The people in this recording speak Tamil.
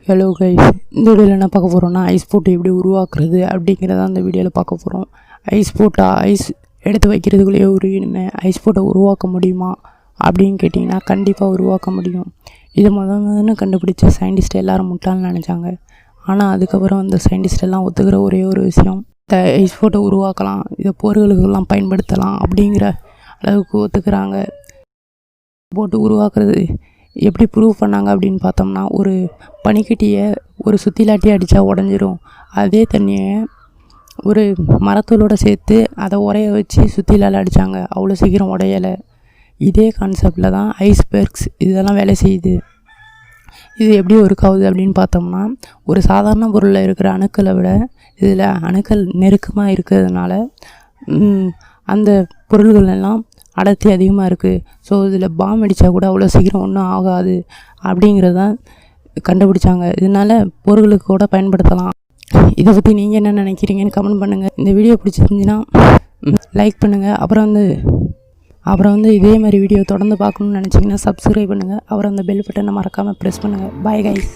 ஹலோ கைஸ், இந்த வீடியோவில் என்ன பார்க்க போகிறோம்னா ஐஸ் போட்டு எப்படி உருவாக்குறது அப்படிங்கிறத அந்த வீடியோவில் பார்க்க போகிறோம். ஐஸ் எடுத்து வைக்கிறதுக்குள்ளேயே உருகினுமே ஐஸ் போட்டை உருவாக்க முடியுமா அப்படின்னு கேட்டிங்கன்னா கண்டிப்பாக உருவாக்க முடியும். இதை முதன்னு கண்டுபிடிச்ச சயின்டிஸ்ட் எல்லோரும் முட்டாள்னு நினச்சாங்க. ஆனால் அதுக்கப்புறம் அந்த சயின்டிஸ்ட் எல்லாம் ஒத்துக்கிற ஒரே ஒரு விஷயம், ஐஸ் போட்டை உருவாக்கலாம், இதை போர்களுக்கெல்லாம் பயன்படுத்தலாம் அப்படிங்கிற அளவுக்கு ஒத்துக்கிறாங்க. போட்டு உருவாக்குறது எப்படி ப்ரூவ் பண்ணாங்க அப்படின்னு பார்த்தோம்னா, ஒரு பனிக்கட்டியை ஒரு சுத்திலாட்டி அடித்தா உடஞ்சிரும். அதே தண்ணியை ஒரு மரத்தூளோடு சேர்த்து அதை உரைய வச்சு சுத்திலால் அடித்தாங்க, அவ்வளோ சீக்கிரம் உடையலை. இதே கான்செப்டில் தான் ஐஸ்பெர்க்ஸ் இதெல்லாம் வேலை செய்யுது. இது எப்படி ஒர்க் ஆகுது அப்படின்னு பார்த்தோம்னா, ஒரு சாதாரண பொருளில் இருக்கிற அணுக்களை விட இதில் அணுக்கள் நெருக்கமாக இருக்கிறதுனால அந்த பொருள்கள் எல்லாம் அடர்த்தி அதிகமாக இருக்குது. ஸோ இதில் பாம் அடித்தா கூட அவ்வளோ சீக்கிரம் ஒன்றும் ஆகாது அப்படிங்கிறதான் கண்டுபிடிச்சாங்க. இதனால் போர்களுக்கு கூட பயன்படுத்தலாம். இதை பற்றி நீங்கள் என்ன நினைக்கிறீங்கன்னு கமெண்ட் பண்ணுங்கள். இந்த வீடியோ பிடிச்சிருந்துச்சின்னா லைக் பண்ணுங்கள். அப்புறம் வந்து இதே மாதிரி வீடியோ தொடர்ந்து பார்க்கணுன்னு நினச்சிங்கன்னா சப்ஸ்கிரைப் பண்ணுங்கள். அப்புறம் அந்த பெல் பட்டனை மறக்காமல் ப்ரெஸ் பண்ணுங்கள். Bye guys.